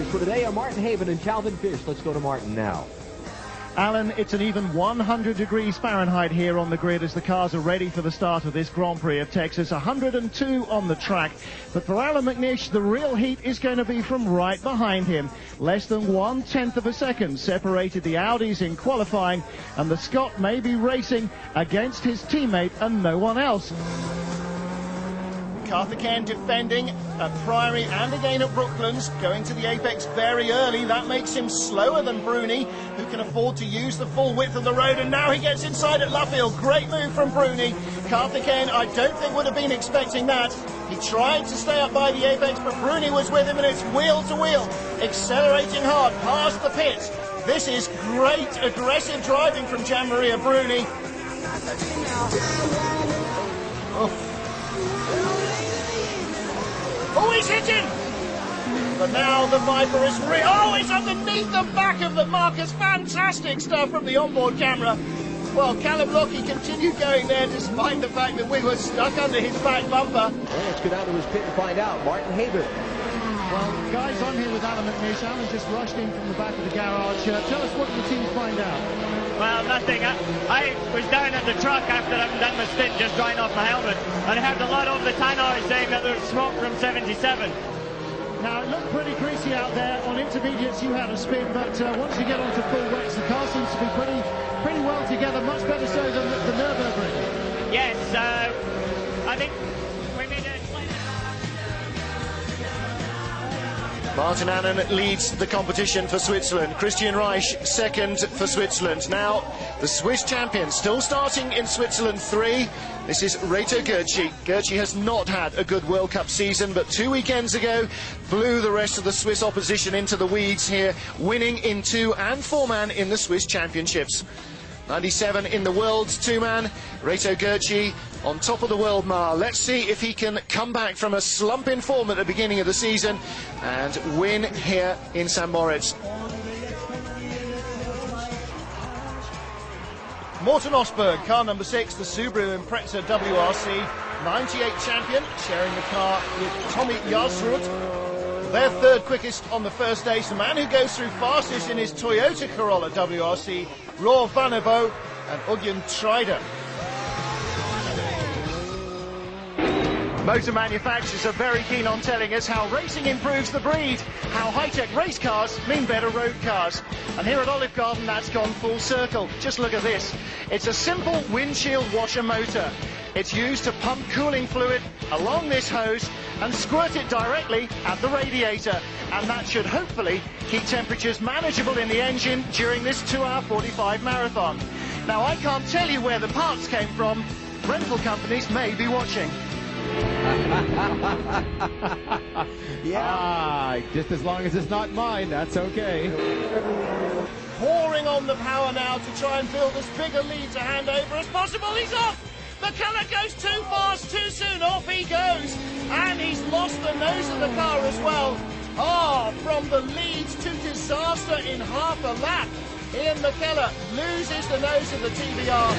temperatures for today are Martin Haven and Calvin Fish. Let's go to Martin now. Alan, it's an even 100 degrees Fahrenheit here on the grid as the cars are ready for the start of this Grand Prix of Texas. 102 on the track. But for Alan McNish, the real heat is going to be from right behind him. Less than 1/10 of a second separated the Audis in qualifying, and the Scot may be racing against his teammate and no one else. Carthagena defending at Priory and again at Brooklands, going to the apex very early. That makes him slower than Bruni, who can afford to use the full width of the road, and now he gets inside at Luffield. Great move from Bruni. Carthagena, I don't think would have been expecting that. He tried to stay up by the apex, but Bruni was with him, and it's wheel to wheel, accelerating hard past the pits. This is great aggressive driving from Gianmaria Bruni. Oh, he's hitting! But now the Viper is it's underneath the back of the Marcus. Fantastic stuff from the onboard camera. Well, Callum Lockie continued going there despite the fact that we were stuck under his back bumper. Well, let's go down to his pit and find out. Martin Haber. Well, guys, I'm here with Alan McNish. Alan just rushed in from the back of the garage. Tell us what your team find out. Well, nothing. I was down at the truck after having done my stint, just drying off my helmet, and I heard a lot over the tannoy saying that there was smoke from 77. Now, it looked pretty greasy out there. On intermediates, you had a spin, but once you get onto full wets, the car seems to be pretty well together, much better so than the Nürburgring. Yes, I think we made a slight... Martin Annan leads the competition for Switzerland. Christian Reich second for Switzerland. Now, the Swiss champion still starting in Switzerland 3. This is Reto Gurci. Gurci has not had a good World Cup season, but 2 weekends ago blew the rest of the Swiss opposition into the weeds here, winning in 2 and 4-man in the Swiss championships. 97 in the world's 2-man. Reto Gurci on top of the world mile. Let's see if he can come back from a slump in form at the beginning of the season and win here in St. Moritz. Morten Osberg, car number 6, the Subaru Impreza WRC, 98 champion, sharing the car with Tommy Jarsrud. They're third quickest on the first stage. The man who goes through fastest in his Toyota Corolla WRC, Roar Vanebo and Ugyen Treider. Motor manufacturers are very keen on telling us how racing improves the breed, how high-tech race cars mean better road cars. And here at Olive Garden, that's gone full circle. Just look at this. It's a simple windshield washer motor. It's used to pump cooling fluid along this hose and squirt it directly at the radiator. And that should hopefully keep temperatures manageable in the engine during this 2-hour 45 marathon. Now, I can't tell you where the parts came from. Rental companies may be watching. Yeah, just as long as it's not mine, that's okay. Pouring on the power now to try and build as big a lead to hand over as possible. He's off! McCullough goes too fast, too soon. Off he goes. And he's lost the nose of the car as well. From the lead to disaster in half a lap. Ian McKellar loses the nose of the TBR.